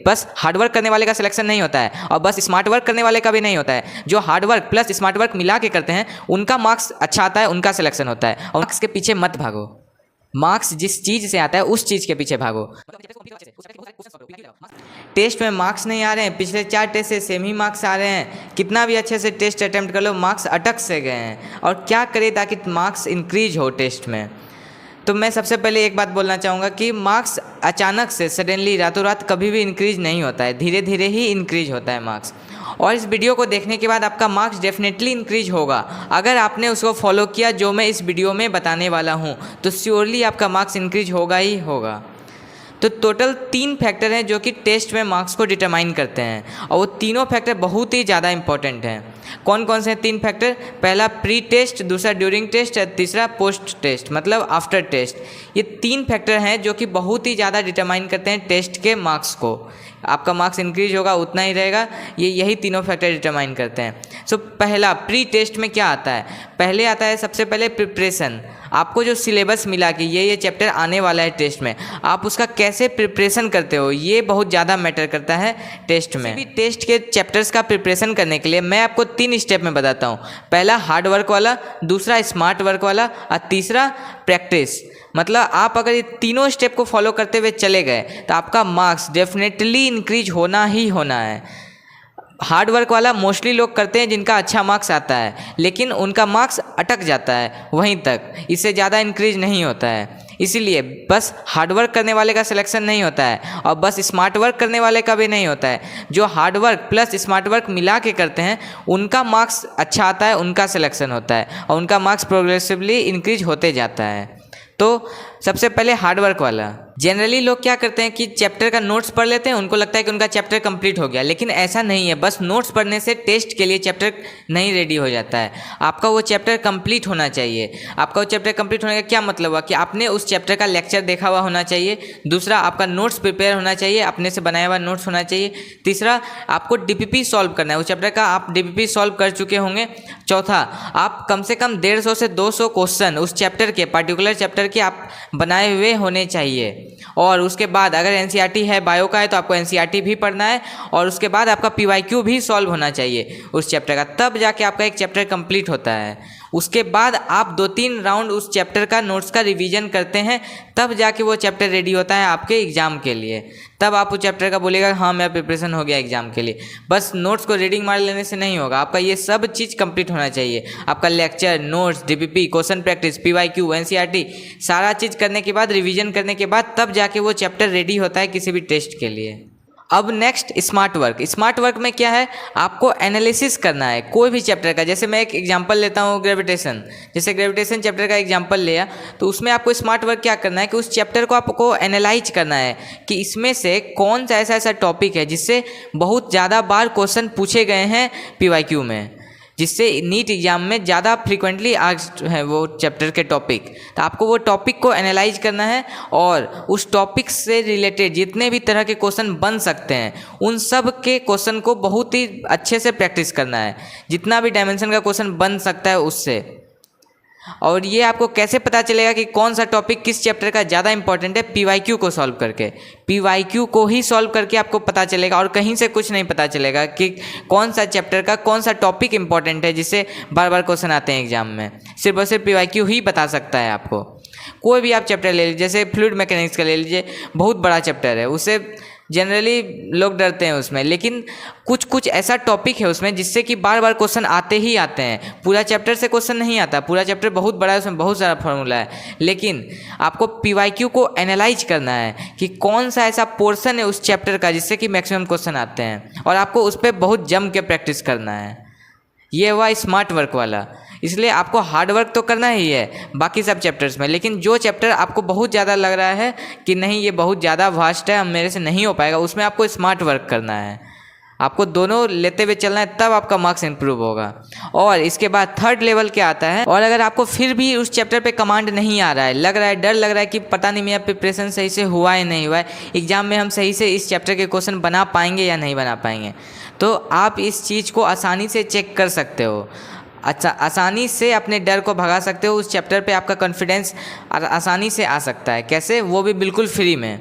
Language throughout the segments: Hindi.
बस हार्डवर्क करने वाले का सिलेक्शन नहीं होता है और बस स्मार्ट वर्क करने वाले का भी नहीं होता है। जो हार्डवर्क प्लस स्मार्ट वर्क मिला के करते हैं उनका मार्क्स अच्छा आता है, उनका सिलेक्शन होता है। और मार्क्स के पीछे मत भागो, मार्क्स जिस चीज़ से आता है उस चीज़ के पीछे भागो। टेस्ट में मार्क्स नहीं आ रहे हैं, पिछले 4 टेस्ट से सेम ही मार्क्स आ रहे हैं, कितना भी अच्छे से टेस्ट अटेम्प्ट कर लो मार्क्स अटक से गए हैं। और क्या करें ताकि मार्क्स इंक्रीज हो टेस्ट में? तो मैं सबसे पहले एक बात बोलना चाहूँगा कि मार्क्स अचानक से सडनली रातों रात कभी भी इंक्रीज नहीं होता है, धीरे धीरे ही इंक्रीज होता है मार्क्स। और इस वीडियो को देखने के बाद आपका मार्क्स डेफिनेटली इंक्रीज होगा अगर आपने उसको फॉलो किया जो मैं इस वीडियो में बताने वाला हूँ, तो श्योरली आपका मार्क्स इंक्रीज होगा ही होगा। तो टोटल 3 फैक्टर हैं जो कि टेस्ट में मार्क्स को डिटरमाइन करते हैं और वो तीनों फैक्टर बहुत ही ज़्यादा इंपॉर्टेंट हैं। कौन कौन से हैं 3 फैक्टर? पहला प्री टेस्ट, दूसरा ड्यूरिंग टेस्ट, तीसरा पोस्ट टेस्ट मतलब आफ्टर टेस्ट। ये 3 फैक्टर हैं जो कि बहुत ही ज़्यादा डिटरमाइन करते हैं टेस्ट के मार्क्स को। आपका मार्क्स इंक्रीज होगा उतना ही रहेगा, यही तीनों फैक्टर डिटरमाइन करते हैं। सो पहला प्री टेस्ट में क्या आता है? पहले आता है सबसे पहले प्रिपरेशन। आपको जो सिलेबस मिला कि ये चैप्टर आने वाला है टेस्ट में, आप उसका कैसे प्रिपरेशन करते हो ये बहुत ज़्यादा मैटर करता है टेस्ट में। भी टेस्ट के चैप्टर्स का प्रिपरेशन करने के लिए मैं आपको 3 स्टेप में बताता हूँ। पहला हार्ड वर्क वाला, दूसरा स्मार्ट वर्क वाला और तीसरा प्रैक्टिस। मतलब आप अगर ये तीनों स्टेप को फॉलो करते हुए चले गए तो आपका मार्क्स डेफिनेटली इंक्रीज होना ही होना है। हार्ड वर्क वाला मोस्टली लोग करते हैं जिनका अच्छा मार्क्स आता है, लेकिन उनका मार्क्स अटक जाता है वहीं तक, इससे ज़्यादा इंक्रीज नहीं होता है। इसीलिए बस हार्ड वर्क करने वाले का सिलेक्शन नहीं होता है और बस स्मार्ट वर्क करने वाले का भी नहीं होता है। जो hard work plus smart work मिला के करते हैं उनका मार्क्स अच्छा आता है, उनका सिलेक्शन होता है और उनका मार्क्स प्रोग्रेसिवली इंक्रीज होते जाता है। तो सबसे पहले हार्ड वर्क वाला। जनरली लोग क्या करते हैं कि चैप्टर का नोट्स पढ़ लेते हैं, उनको लगता है कि उनका चैप्टर कंप्लीट हो गया, लेकिन ऐसा नहीं है। बस नोट्स पढ़ने से टेस्ट के लिए चैप्टर नहीं रेडी हो जाता है। आपका वो चैप्टर कंप्लीट होना चाहिए। आपका वो चैप्टर कंप्लीट होने का क्या मतलब हुआ कि आपने उस चैप्टर का लेक्चर देखा हुआ होना चाहिए। दूसरा, आपका नोट्स प्रिपेयर होना चाहिए, अपने से बनाया हुआ नोट्स होना चाहिए। तीसरा, आपको डीपीपी सॉल्व करना है, उस चैप्टर का आप डीपीपी सॉल्व कर चुके होंगे। चौथा, आप कम से कम 150 से 200 क्वेश्चन उस चैप्टर के पर्टिकुलर चैप्टर के आप बनाए हुए होने चाहिए। और उसके बाद अगर एनसीईआरटी है, बायो का है, तो आपको एनसीईआरटी भी पढ़ना है और उसके बाद आपका पीवाईक्यू भी सॉल्व होना चाहिए उस चैप्टर का, तब जाके आपका एक चैप्टर कंप्लीट होता है। उसके बाद आप 2-3 राउंड उस चैप्टर का नोट्स का रिवीजन करते हैं, तब जाके वो चैप्टर रेडी होता है आपके एग्ज़ाम के लिए। तब आप उस चैप्टर का बोलेगा हाँ मेरा प्रिपरेशन हो गया एग्ज़ाम के लिए। बस नोट्स को रीडिंग मार लेने से नहीं होगा, आपका ये सब चीज़ कंप्लीट होना चाहिए। आपका lecture, notes, DPP, question practice, PYQ, NCERT, सारा चीज़ करने के बाद, रिवीजन करने के बाद तब जाके वो चैप्टर रेडी होता है किसी भी टेस्ट के लिए। अब next smart work. Smart work में क्या है? आपको एनालिसिस करना है कोई भी चैप्टर का। जैसे मैं एक एग्जांपल लेता हूँ ग्रेविटेशन, जैसे ग्रेविटेशन चैप्टर का एग्जांपल लिया, तो उसमें आपको स्मार्ट वर्क क्या करना है कि उस चैप्टर को आपको एनालाइज करना है कि इसमें से कौन सा ऐसा टॉपिक है जिससे बहुत ज़्यादा बार क्वेश्चन पूछे गए हैं पीवाईक्यू में, जिससे नीट एग्जाम में ज़्यादा फ्रीक्वेंटली आस्क्ड है वो चैप्टर के टॉपिक। तो आपको वो टॉपिक को एनालाइज करना है और उस टॉपिक से रिलेटेड जितने भी तरह के क्वेश्चन बन सकते हैं उन सब के क्वेश्चन को बहुत ही अच्छे से प्रैक्टिस करना है, जितना भी डायमेंशन का क्वेश्चन बन सकता है उससे। और ये आपको कैसे पता चलेगा कि कौन सा टॉपिक किस चैप्टर का ज़्यादा इंपॉर्टेंट है? पीवाईक्यू को सॉल्व करके। पीवाईक्यू को ही सॉल्व करके आपको पता चलेगा और कहीं से कुछ नहीं पता चलेगा कि कौन सा चैप्टर का कौन सा टॉपिक इंपॉर्टेंट है जिससे बार बार क्वेश्चन आते हैं एग्जाम में। सिर्फ और सिर्फ पीवाईक्यू ही बता सकता है आपको। कोई भी आप चैप्टर ले लीजिए, जैसे फ्लूइड मैकेनिक्स का ले लीजिए, बहुत बड़ा चैप्टर है, उसे जनरली लोग डरते हैं उसमें, लेकिन कुछ कुछ ऐसा टॉपिक है उसमें जिससे कि बार बार क्वेश्चन आते ही आते हैं। पूरा चैप्टर से क्वेश्चन नहीं आता, पूरा चैप्टर बहुत बड़ा है, उसमें बहुत सारा फॉर्मूला है, लेकिन आपको पीवाईक्यू को एनालाइज करना है कि कौन सा ऐसा पोर्शन है उस चैप्टर का जिससे कि मैक्सिमम क्वेश्चन आते हैं, और आपको उस पर बहुत जम के प्रैक्टिस करना है। ये हुआ स्मार्ट वर्क वाला। इसलिए आपको हार्ड वर्क तो करना ही है बाकी सब चैप्टर्स में, लेकिन जो चैप्टर आपको बहुत ज़्यादा लग रहा है कि नहीं ये बहुत ज़्यादा वास्ट है, मेरे से नहीं हो पाएगा, उसमें आपको स्मार्ट वर्क करना है। आपको दोनों लेते हुए चलना है, तब आपका मार्क्स इंप्रूव होगा। और इसके बाद थर्ड लेवल क्या आता है, और अगर आपको फिर भी उस चैप्टर पे कमांड नहीं आ रहा है, लग रहा है, डर लग रहा है कि पता नहीं मेरा प्रिपरेशन सही से हुआ है नहीं हुआ है, एग्जाम में हम सही से इस चैप्टर के क्वेश्चन बना पाएंगे या नहीं बना पाएंगे, तो आप इस चीज़ को आसानी से चेक कर सकते हो। अच्छा, आसानी से अपने डर को भगा सकते हो। उस चैप्टर पे आपका कॉन्फिडेंस आसानी से आ सकता है। कैसे? वो भी बिल्कुल फ्री में।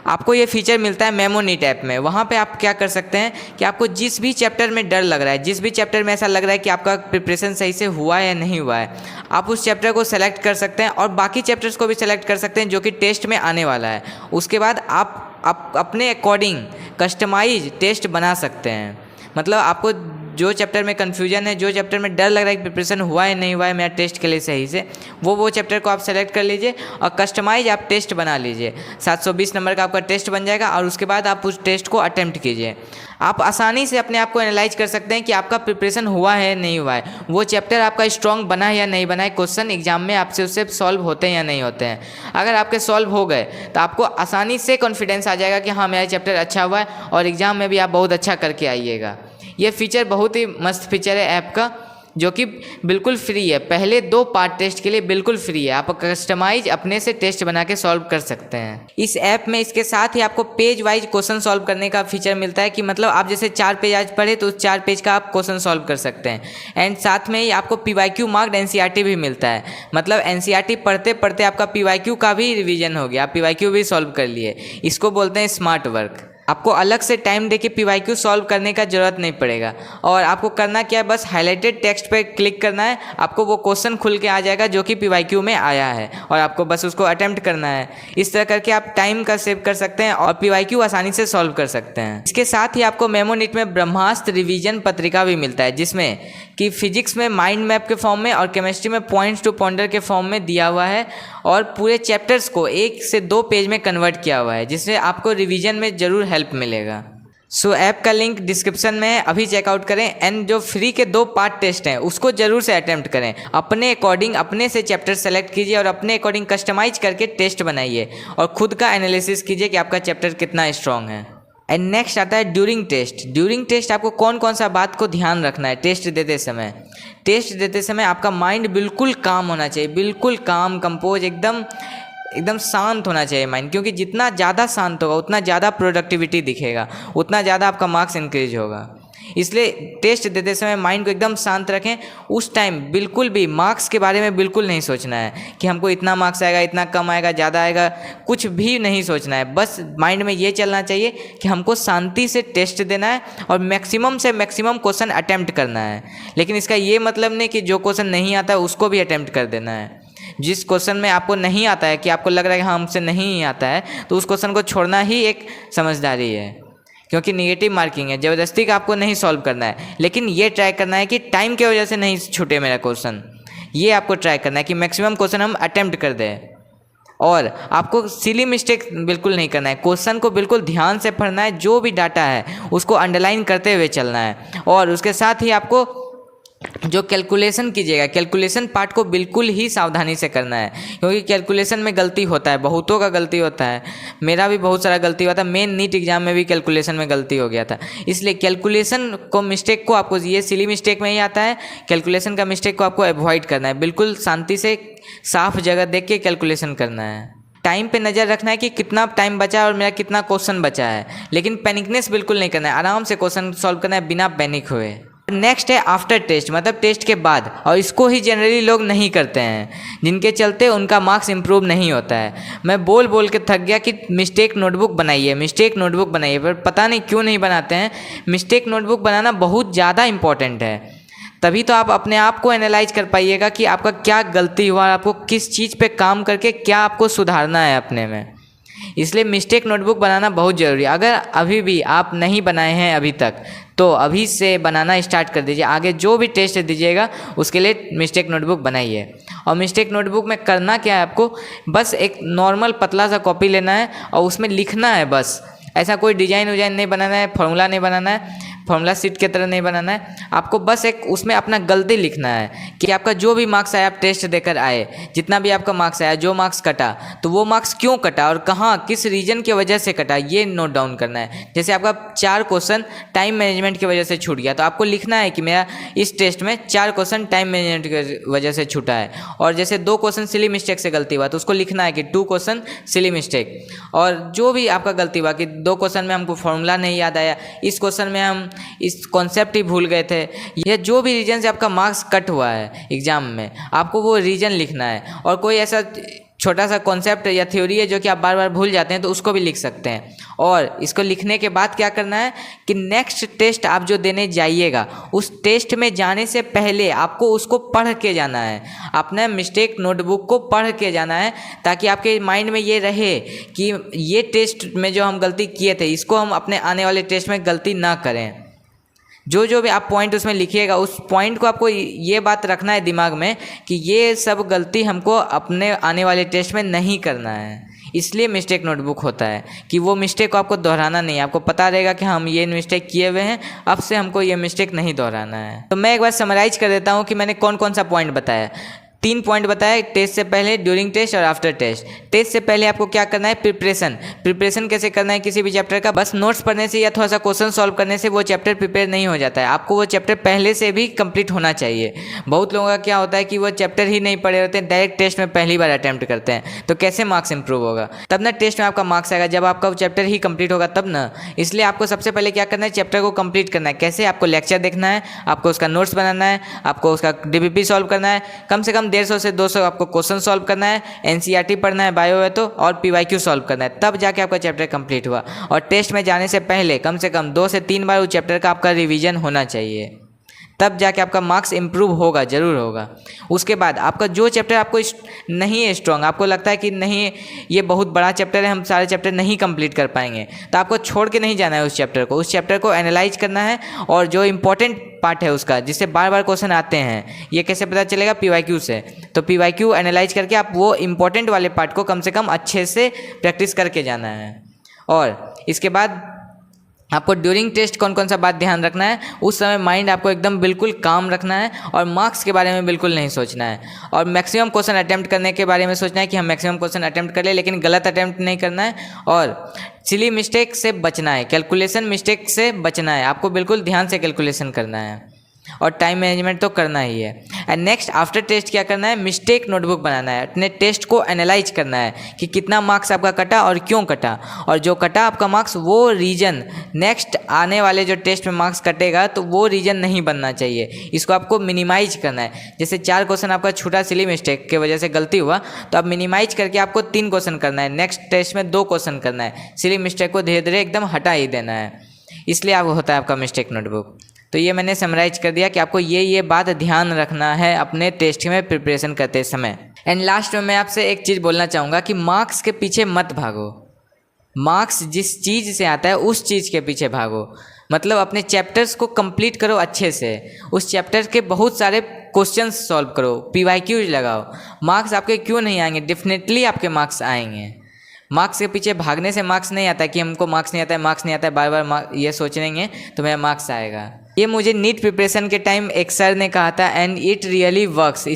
आपको ये फीचर मिलता है मेमोनीट ऐप में। वहाँ पे आप क्या कर सकते हैं कि आपको जिस भी चैप्टर में डर लग रहा है, जिस भी चैप्टर में ऐसा लग रहा है कि आपका प्रिपरेशन सही से हुआ है या नहीं हुआ है, आप उस चैप्टर को सेलेक्ट कर सकते हैं और बाकी चैप्टर्स को भी सेलेक्ट कर सकते हैं जो कि टेस्ट में आने वाला है। उसके बाद आप अपने अकॉर्डिंग कस्टमाइज टेस्ट बना सकते हैं। मतलब आपको जो चैप्टर में कन्फ्यूजन है, जो चैप्टर में डर लग रहा है कि प्रिपरेशन हुआ है नहीं हुआ है मेरा टेस्ट के लिए सही से, वो चैप्टर को आप सेलेक्ट कर लीजिए और कस्टमाइज आप टेस्ट बना लीजिए। 720 नंबर का आपका टेस्ट बन जाएगा और उसके बाद आप उस टेस्ट को अटेम्प्ट कीजिए। आप आसानी से अपने आप को एनालाइज कर सकते हैं कि आपका प्रिपरेशन हुआ है नहीं हुआ है, वो चैप्टर आपका स्ट्रॉन्ग बना है या नहीं बना है, क्वेश्चन एग्जाम में आपसे उससे सॉल्व होते हैं या नहीं होते हैं। अगर आपके सॉल्व हो गए तो आपको आसानी से कॉन्फिडेंस आ जाएगा कि हाँ मेरा चैप्टर अच्छा हुआ है और एग्ज़ाम में भी आप बहुत अच्छा करके आइएगा। ये फीचर बहुत ही मस्त फीचर है ऐप का, जो कि बिल्कुल फ्री है। पहले 2 पार्ट टेस्ट के लिए बिल्कुल फ्री है। आप कस्टमाइज अपने से टेस्ट बना के सॉल्व कर सकते हैं इस ऐप में। इसके साथ ही आपको पेज वाइज क्वेश्चन सॉल्व करने का फीचर मिलता है कि मतलब आप जैसे 4 पेज आज पढ़े तो उस 4 पेज का आप क्वेश्चन सॉल्व कर सकते हैं। एंड साथ में ही आपको PYQ मार्क्ड NCERT भी मिलता है। मतलब NCERT पढ़ते पढ़ते आपका PYQ का भी रिवीजन हो गया, आप PYQ भी सॉल्व कर लिए। इसको बोलते हैं स्मार्ट वर्क। आपको अलग से टाइम देके PYQ सॉल्व करने का ज़रूरत नहीं पड़ेगा और आपको करना क्या है, बस हाईलाइटेड टेक्स्ट पे क्लिक करना है, आपको वो क्वेश्चन खुल के आ जाएगा जो कि PYQ में आया है और आपको बस उसको अटेम्प्ट करना है। इस तरह करके आप टाइम का सेव कर सकते हैं और PYQ आसानी से सॉल्व कर सकते हैं। इसके साथ ही आपको मेमोनीट में ब्रह्मास्त्र रिवीजन पत्रिका भी मिलता है, जिसमें कि फिजिक्स में माइंड मैप के फॉर्म में और केमिस्ट्री में पॉइंट्स टू पॉन्डर के फॉर्म में दिया हुआ है और पूरे चैप्टर्स को 1 से 2 पेज में कन्वर्ट किया हुआ है, जिससे आपको रिवीजन में ज़रूर हेल्प मिलेगा। सो ऐप का लिंक डिस्क्रिप्शन में है, अभी चेकआउट करें। एंड जो फ्री के 2 पार्ट टेस्ट हैं उसको ज़रूर से अटेम्प्ट करें। अपने अकॉर्डिंग अपने से चैप्टर सेलेक्ट कीजिए और अपने अकॉर्डिंग कस्टमाइज करके टेस्ट बनाइए और खुद का एनालिसिस कीजिए कि आपका चैप्टर कितना स्ट्रॉन्ग है। एंड नेक्स्ट आता है ड्यूरिंग टेस्ट। ड्यूरिंग टेस्ट आपको कौन कौन सा बात को ध्यान रखना है टेस्ट देते समय। टेस्ट देते समय आपका माइंड बिल्कुल काम होना चाहिए, बिल्कुल काम कंपोज, एकदम शांत होना चाहिए माइंड, क्योंकि जितना ज़्यादा शांत होगा उतना ज़्यादा प्रोडक्टिविटी दिखेगा, उतना ज़्यादा आपका मार्क्स इंक्रीज होगा। इसलिए टेस्ट देते समय माइंड को एकदम शांत रखें। उस टाइम बिल्कुल भी मार्क्स के बारे में बिल्कुल नहीं सोचना है कि हमको इतना मार्क्स आएगा, इतना कम आएगा, ज़्यादा आएगा, कुछ भी नहीं सोचना है। बस माइंड में ये चलना चाहिए कि हमको शांति से टेस्ट देना है और मैक्सिमम से मैक्सिमम क्वेश्चन अटैम्प्ट करना है। लेकिन इसका ये मतलब नहीं कि जो क्वेश्चन नहीं आता उसको भी अटैम्प्ट कर देना है। जिस क्वेश्चन में आपको नहीं आता है, कि आपको लग रहा है कि हाँ हमसे नहीं आता है, तो उस क्वेश्चन को छोड़ना ही एक समझदारी है, क्योंकि नेगेटिव मार्किंग है। ज़बरदस्ती का आपको नहीं सॉल्व करना है, लेकिन ये ट्राई करना है कि टाइम की वजह से नहीं छूटे मेरा क्वेश्चन। ये आपको ट्राई करना है कि मैक्सिमम क्वेश्चन हम अटेम्प्ट कर दें। और आपको सिली मिस्टेक बिल्कुल नहीं करना है, क्वेश्चन को बिल्कुल ध्यान से पढ़ना है, जो भी डाटा है उसको अंडरलाइन करते हुए चलना है। और उसके साथ ही आपको जो कैलकुलेशन कीजिएगा, कैलकुलेशन पार्ट को बिल्कुल ही सावधानी से करना है, क्योंकि कैलकुलेशन में गलती होता है, बहुतों का गलती होता है, मेरा भी बहुत सारा गलती हुआ था। मेन नीट एग्जाम में भी कैलकुलेशन में गलती हो गया था। इसलिए कैलकुलेशन को मिस्टेक को आपको, ये सिली मिस्टेक में ही आता है, कैलकुलेशन का मिस्टेक को आपको अवॉइड करना है। बिल्कुल शांति से साफ जगह देख के कैलकुलेशन करना है। टाइम पे नज़र रखना है कि कितना टाइम बचा है और मेरा कितना क्वेश्चन बचा है, लेकिन पैनिकनेस बिल्कुल नहीं करना है, आराम से क्वेश्चन सॉल्व करना है बिना पैनिक हुए। नेक्स्ट है आफ्टर टेस्ट, मतलब टेस्ट के बाद, और इसको ही जनरली लोग नहीं करते हैं, जिनके चलते उनका मार्क्स इंप्रूव नहीं होता है। मैं बोल बोल के थक गया कि मिस्टेक नोटबुक बनाइए, मिस्टेक नोटबुक बनाइए, पर पता नहीं क्यों नहीं बनाते हैं। मिस्टेक नोटबुक बनाना बहुत ज़्यादा इंपॉर्टेंट है, तभी तो आप अपने आप को एनालाइज कर पाइएगा कि आपका क्या गलती हुआ, आपको किस चीज़ पे काम करके क्या आपको सुधारना है अपने में। इसलिए मिस्टेक नोटबुक बनाना बहुत ज़रूरी है। अगर अभी भी आप नहीं बनाए हैं अभी तक, तो अभी से बनाना स्टार्ट कर दीजिए। आगे जो भी टेस्ट दीजिएगा उसके लिए मिस्टेक नोटबुक बनाइए। और मिस्टेक नोटबुक में करना क्या है, आपको बस एक नॉर्मल पतला सा कॉपी लेना है और उसमें लिखना है बस। ऐसा कोई डिजाइन विजाइन नहीं बनाना है, फॉर्मूला नहीं बनाना है, फॉर्मूला सीट की तरह नहीं बनाना है। आपको बस एक उसमें अपना गलती लिखना है कि आपका जो भी मार्क्स आया, आप टेस्ट देकर आए, जितना भी आपका मार्क्स आया, जो मार्क्स कटा, तो वो मार्क्स क्यों कटा और कहाँ, किस रीजन की वजह से कटा, ये नोट डाउन करना है। जैसे आपका 4 क्वेश्चन टाइम मैनेजमेंट की वजह से छूट गया, तो आपको लिखना है कि मेरा इस टेस्ट में 4 क्वेश्चन टाइम मैनेजमेंट की वजह से छूटा है। और जैसे 2 क्वेश्चन सिली मिस्टेक से गलती हुआ, तो उसको लिखना है कि 2 क्वेश्चन सिली मिस्टेक। और जो भी आपका गलती हुआ कि 2 क्वेश्चन में हमको फॉर्मूला नहीं याद आया, इस क्वेश्चन में हम इस कॉन्सेप्ट ही भूल गए थे, यह जो भी रीजन से आपका मार्क्स कट हुआ है एग्जाम में, आपको वो रीजन लिखना है। और कोई ऐसा छोटा सा कॉन्सेप्ट या थ्योरी है जो कि आप बार बार भूल जाते हैं, तो उसको भी लिख सकते हैं। और इसको लिखने के बाद क्या करना है कि नेक्स्ट टेस्ट आप जो देने जाइएगा, उस टेस्ट में जाने से पहले आपको उसको पढ़ के जाना है। अपना मिस्टेक नोटबुक को पढ़ के जाना है, ताकि आपके माइंड में ये रहे कि ये टेस्ट में जो हम गलती किए थे, इसको हम अपने आने वाले टेस्ट में गलती ना करें। जो जो भी आप पॉइंट उसमें लिखिएगा, उस पॉइंट को आपको ये बात रखना है दिमाग में कि ये सब गलती हमको अपने आने वाले टेस्ट में नहीं करना है। इसलिए मिस्टेक नोटबुक होता है कि वो मिस्टेक को आपको दोहराना नहीं है। आपको पता रहेगा कि हम ये मिस्टेक किए हुए हैं, अब से हमको ये मिस्टेक नहीं दोहराना है। तो मैं एक बार समराइज कर देता हूँ कि मैंने कौन कौन सा पॉइंट बताया। 3 पॉइंट बताया, टेस्ट से पहले, ड्यूरिंग टेस्ट और आफ्टर टेस्ट। टेस्ट से पहले आपको क्या करना है, प्रिपरेशन कैसे करना है किसी भी चैप्टर का। बस नोट्स पढ़ने से या थोड़ा सा क्वेश्चन सॉल्व करने से वो चैप्टर प्रिपेयर नहीं हो जाता है। आपको वो चैप्टर पहले से भी कंप्लीट होना चाहिए। बहुत लोगों का क्या होता है कि वो चैप्टर ही नहीं पढ़े होते हैं, डायरेक्ट टेस्ट में पहली बार अटैम्प्ट करते हैं, तो कैसे मार्क्स इंप्रूव होगा। तब ना टेस्ट में आपका मार्क्स आएगा जब आपका वो चैप्टर ही कंप्लीट होगा तब ना। इसलिए आपको सबसे पहले क्या करना है, चैप्टर को कंप्लीट करना है। कैसे, आपको लेक्चर देखना है, आपको उसका नोट्स बनाना है, आपको उसका डीबीपी सॉल्व करना है, कम से कम 150 से 200 आपको क्वेश्चन सॉल्व करना है, एनसीईआरटी पढ़ना है बायो है तो, और पीवाईक्यू सॉल्व करना है, तब जाके आपका चैप्टर कंप्लीट हुआ। और टेस्ट में जाने से पहले कम से कम 2 से 3 बार उस चैप्टर का आपका रिवीजन होना चाहिए, तब जाके आपका मार्क्स इंप्रूव होगा, ज़रूर होगा। उसके बाद आपका जो चैप्टर आपको नहीं है स्ट्रॉन्ग, आपको लगता है कि नहीं ये बहुत बड़ा चैप्टर है, हम सारे चैप्टर नहीं कंप्लीट कर पाएंगे, तो आपको छोड़ के नहीं जाना है उस चैप्टर को। उस चैप्टर को एनालाइज करना है, और जो इंपॉर्टेंट पार्ट है उसका, जिससे बार बार क्वेश्चन आते हैं, ये कैसे पता चलेगा, पीवाईक्यू से। तो पीवाईक्यू एनालाइज करके आप वो इंपॉर्टेंट वाले पार्ट को कम से कम अच्छे से प्रैक्टिस करके जाना है। और इसके बाद आपको ड्यूरिंग टेस्ट कौन कौन सा बात ध्यान रखना है, उस समय माइंड आपको एकदम बिल्कुल काम रखना है, और मार्क्स के बारे में बिल्कुल नहीं सोचना है। और मैक्सिमम क्वेश्चन अटैम्प्ट करने के बारे में सोचना है कि हम मैक्सिमम क्वेश्चन अटैम्प्ट कर ले, लेकिन गलत अटैम्प्ट नहीं करना है। और सिली मिस्टेक से बचना है, कैलकुलेशन मिस्टेक से बचना है। आपको बिल्कुल ध्यान से कैलकुलेशन करना है, और टाइम मैनेजमेंट तो करना ही है। एंड नेक्स्ट आफ्टर टेस्ट क्या करना है, मिस्टेक नोटबुक बनाना है। अपने टेस्ट को एनालाइज करना है कि कितना मार्क्स आपका कटा और क्यों कटा, और जो कटा आपका मार्क्स, वो रीजन नेक्स्ट आने वाले जो टेस्ट में मार्क्स कटेगा तो वो रीजन नहीं बनना चाहिए। इसको आपको मिनिमाइज करना है। जैसे 4 क्वेश्चन आपका छूटा सिली मिस्टेक की वजह से गलती हुआ, तो आप मिनिमाइज करके आपको 3 क्वेश्चन करना है, नेक्स्ट टेस्ट में 2 क्वेश्चन करना है। सिली मिस्टेक को धीरे धीरे एकदम हटा ही देना है। इसलिए आप होता है आपका मिस्टेक नोटबुक। तो ये मैंने समराइज कर दिया कि आपको ये बात ध्यान रखना है अपने टेस्ट में प्रिपरेशन करते समय। एंड लास्ट में मैं आपसे एक चीज़ बोलना चाहूँगा कि मार्क्स के पीछे मत भागो। मार्क्स जिस चीज़ से आता है उस चीज़ के पीछे भागो। मतलब अपने चैप्टर्स को कंप्लीट करो अच्छे से, उस चैप्टर के बहुत सारे क्वेश्चंस सॉल्व करो, पीवाईक्यूज लगाओ। मार्क्स आपके क्यों नहीं आएंगे, डेफिनेटली आपके मार्क्स आएंगे। मार्क्स के पीछे भागने से मार्क्स नहीं आता कि हमको मार्क्स नहीं आता है, मार्क्स नहीं आता है, बार बार ये सोचेंगे तो मेरा मार्क्स आएगा। ये मुझे नीट प्रिपरेशन के टाइम एक सर ने कहा था, एंड इट रियली वर्क्स।